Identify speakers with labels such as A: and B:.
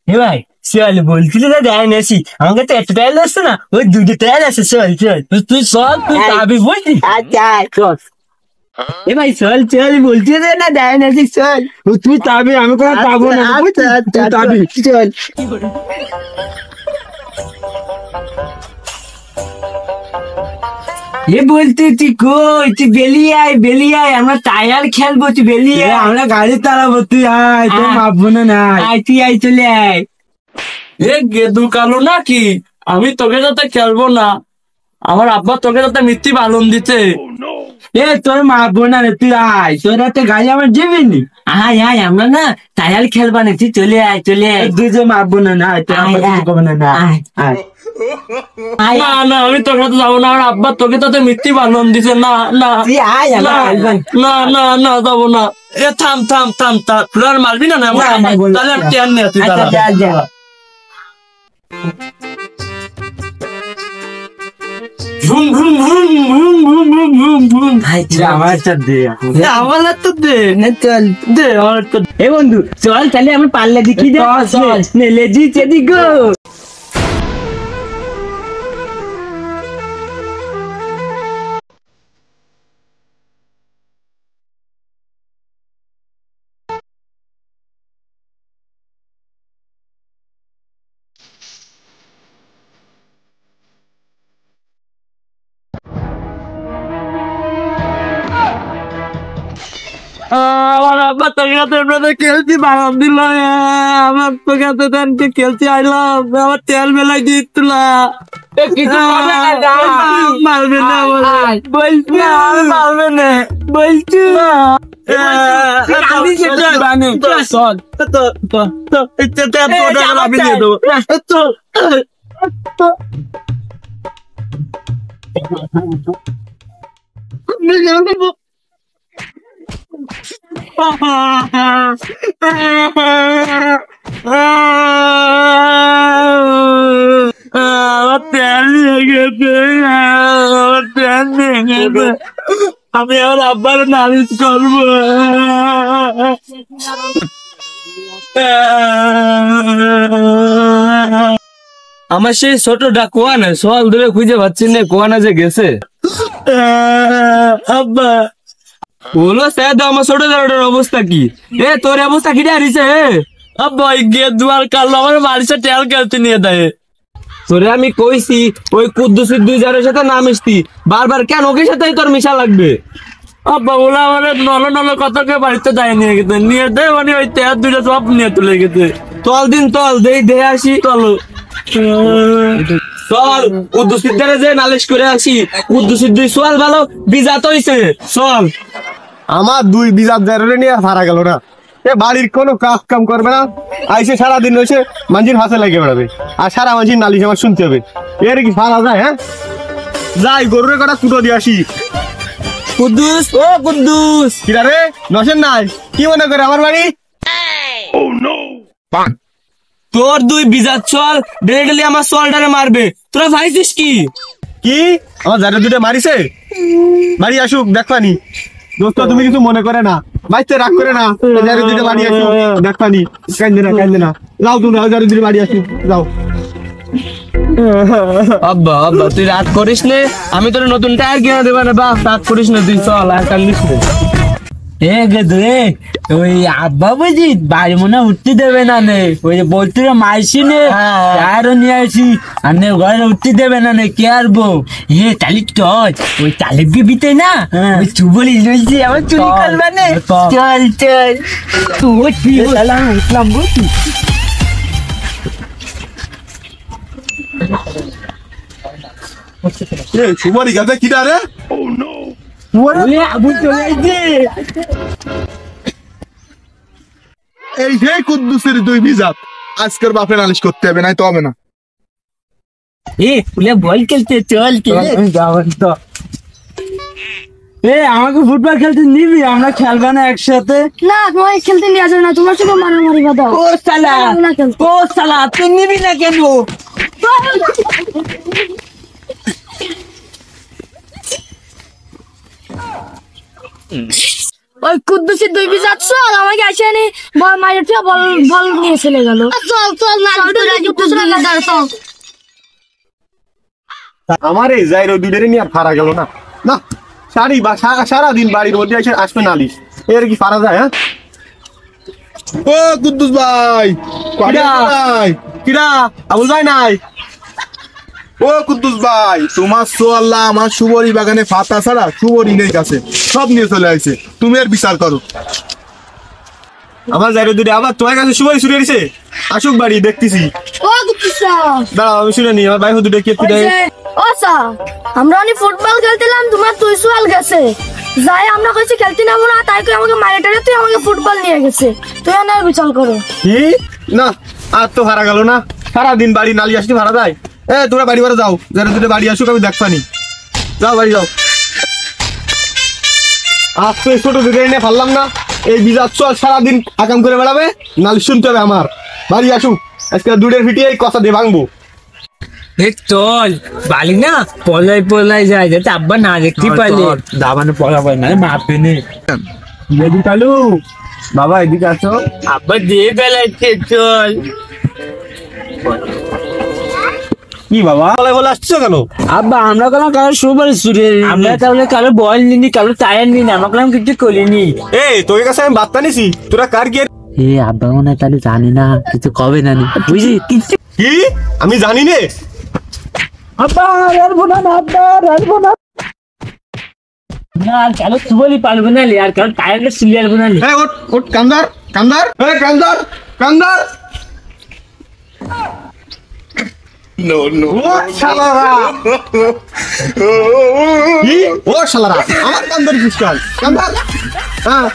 A: এ ভাই চল বলছিলে যে দেয় নেছি আমাকে তো একটা টাইল আসছে না ওই দুটো টাইল আছে চল চল তুই চল তুই যাবি বুঝলি আচ্ছা চল এ ভাই চল চল বলছিলে যে না দেয় নেছি চল তুই যাবি আমি কোনো যাবো না বুঝলি তুই যাবি চল এ বলতে তুই কই তুই বেরিয়ে আয় আমরা টায়ার খেলবো তুই বেরিয়ে আয় আমরা গাড়ি চালাবো তুই আয় তোর ভাববো না আয় তুই আয় চলে আয়
B: এ গেদু কালো নাকি আমি তোকে সাথে খেলবো না। আমার আব্বা তোকে সাথে মিথ্যি বালন দিতে।
A: এ তোর মারবো না রে তুই আয় তোর একটা গাড়ি আমার যাবেনি আয় আয় আমরা না টায়ার খেলবা না তুই চলে আয় তুই যে মারবো না আয় তোর আব্বা কিছু করবে না আয় আয়
B: না না আমি তোর সাথে যাবো না। আমার আব্বা তোকে সাথে মিথ্যি বালন দিছে। না না
A: তুই আয়
B: না না না না যাবো না। এ থাম থাম থাম থাম তুই আর মারবি না তাহলে আমি টেন নিয়ে তুই দাঁড়া। ভুম ভুম ভুম ভুম ভুম ভুম ভুম ভুম
A: আমার দে
B: আমার তো দে
A: চল
B: দে আমার তো
A: এ বন্ধু চল তাহলে আমি পাল্লা দেখি দে
B: চল।
A: লেজি চেদি গো
B: আমার আব্বা তোকে সাথে খেলছি বাগান দিল। আমার তোকে সাথে খেলছি আইলাম আমার তেল বেলায় দিচ্ছিল। মারবে না বলছি মারবে না বলছি আমি দিয়ে দেবো। আমার ট্রেন নিয়ে গেছে আমার ট্রেন নিয়ে গেছে। আমি আমার আব্বার নালিশ করবো। আমার সেই ছোটটা কোয়ানে সল ধরে খুঁজে পাচ্ছি না কোয়ানে যে গেছে। আব্বা বলো স্যার আমার ছোট ছোটটার অবস্থা কি? এ তোর অবস্থা কি হারিয়েছে? আব্বা গিয়ে দুয়ার কালো আমার বাড়িতে টেল খেলতে নিয়ে দেয়। তোরে আমি কইছি ওই কুদ্দুসির 2000 সাথে না মিশতি বারবার কেন ওকে সাথেই তোর মিশা লাগবে? আব্বা বলে আমার নল কথাকে বাড়িতে দেয় নিয়ে গেছে নিয়ে দেয় মানে ওই তেল দুইটা সব নিয়ে তুলে গেছে। চল দিন চল দেই আসি চলো চল কুদ্দুসির দ্বারা যে নালিশ করে আসি। কুদ্দুসির 2 সোয়াল ভালো বিজাত হইছে চল।
C: আমার 2 বিজাত জারে নিয়ে হারা গেল না। এ বাড়ির কোনো কাম করবে না আইসে সারাদিন রয়েছে মাঝির হাতে লাগে বেড়াবে আর সারা মাঝির নালিশ আমার শুনতে হবে। এর কি ফারা যায়? হ্যাঁ যাই গরুরে কটা কুটো দিয়ে আসি।
B: কুদ্দুস ও কুদ্দুস
C: কিরা রে নসেন নাই কি মনে করে আমার বাড়ি?
B: তোর 2 বিজাত চল ডেলি আমার সোয়ালটারে মারবে তোরা ভাইছিস কি?
C: কি আমার জারে দুটো মারিছে? বাড়ি আসুক দেখবানি। দোস্ত তুমি কিছু মনে করে না বাইতে রাগ করে না জারে দুটো বাড়ি আসুক দেখবানি। কান্দে না যাও তুমি জারে দুটো বাড়ি আসুক যাও।
B: আব্বা তুই রাগ করিস নে আমি তোর নতুন টায়ার কিনে দেবো না। বাহ রাগ করিস না তুই চল আর কান্দিস না।
A: এ গেদু ওই আব্বা বুঝি বাড়ি মনে উঠতে দেবে না নে ওই যে বলতে মাইছি নে টায়ারও নিয়ে আসি আর নে ঘরে উঠতে দেবে না নে কে আরবো এ তালি চল ওই তালিব বিতে না ওই চুবলি লইছি আমার চুরি করবে না চল তুই ঠিক উঠলাম বুঝলি।
C: সুমারি গাছে কিরা রে?
A: আবু চলে আইছে
C: এই যে কুদ্দুসের 2 বিজাত আজকের বাপে নালিশ করতে হবে নাই তো হবে না।
A: এ ফুলে বল খেলতে চল যাবেন তো। এ আমাকে ফুটবল খেলতে নিবি আমরা খেলবো না একসাথে?
D: না তোমায় খেলতে নিয়ে যাবে না তোমার শুধু মারামারি বাদাও।
A: ও সালা তুই নিবি না কেন?
D: ওই কুদ্দুসের দুই বিজ আসছো আর আমাকে আসে নি বল মাইরে থেকে বল বল নিয়ে চলে গেল। চল চল না
C: আমার এই যাই দুইটারে নিয়ে আর ফারা গেল না। না সারাদিন বাড়ির মধ্যে এসে আসবে নালিশ, এর কি ফারা যায়? হ্যাঁ
E: ও কুদ্দুস ভাই,
C: কিরা?
E: ভাই
C: কিরা আবুল ভাই নাই?
E: ও কুদ্দুস ভাই, তোমার সোয়াল্লাহ আমার সুবরি বাগানে ফাতা ছাড়া সুবরি নেই কাছে, সব নিয়ে চলে আসছে, তুমি এর বিচার করো।
C: আমার যাই দুইটা আবার তোমার কাছে সুপারি ছুটে দিছে, আসুক বাড়ি দেখতেছি।
D: ও কুদ্দুসা
C: দাঁড়াও আমি শুনে নি আমার ভাই দুটো কে
D: ও স্যার আমরা অনেক ফুটবল খেলছিলাম, তোমার তুই সোয়াল গেছে যাই আমরা কইছি খেলতে নামো না, তাই করে আমাকে মাইরে টারে তুই আমাকে ফুটবল নিয়ে গেছে, তুই আমার বিচার করো।
C: কি না আর তো হারা গেল না, সারাদিন বাড়ি নালি আসতে ভাড়া যায়। তোরা বাড়ি বাড়ি যাও, যারা দুটো বাড়ি আসুক আমি দেখবানি, যাও বাড়ি যাও। আজ তো এই ছোট দুটো এনে পারলাম না, এই বিজাত চল সারাদিন আকাম করে বেড়াবে, নালি শুনতে হবে আমার। বাড়ি আসুক, আজকে দুধের ফিটিয়ে এই কথা দিয়ে ভাঙবো।
A: চল বালি না পলাই পলাই যায় যাতে আব্বা না দেখতে পাইলে দাবানে পলা পাই না মাপে নে
C: বেদি কালু বাবা এদিকে আসো।
A: আব্বা দিয়ে বেলাইছে চল।
C: কি বাবা বলে বলে আসছো কেন?
A: আব্বা আমরা কোনো কারো সুপার সুরে আমরা তাহলে কারো বল নিনি কারো টায়ার নিনি আমাকে কিছু করিনি।
C: এই তোর কাছে আমি বার্তা নিছি, তোরা কার কি?
A: এ আব্বা মনে হয় তাহলে জানি না কিছু কবে না বুঝি কিছু
C: কি আমি জানি নে?
A: আব্বা রাখবো না আব্বা রাখবো না না আর কারো সুবলি পারবো না আর কারো টায়ারটা সিলিয়ার বনা নি।
C: ওট ওট কান্দার কান্দার কান্দার কান্দার।
E: নো নো,
C: ও শালারা কি? ও শালারা আমার কান্দার পিস্টল কান্দার। হ্যাঁ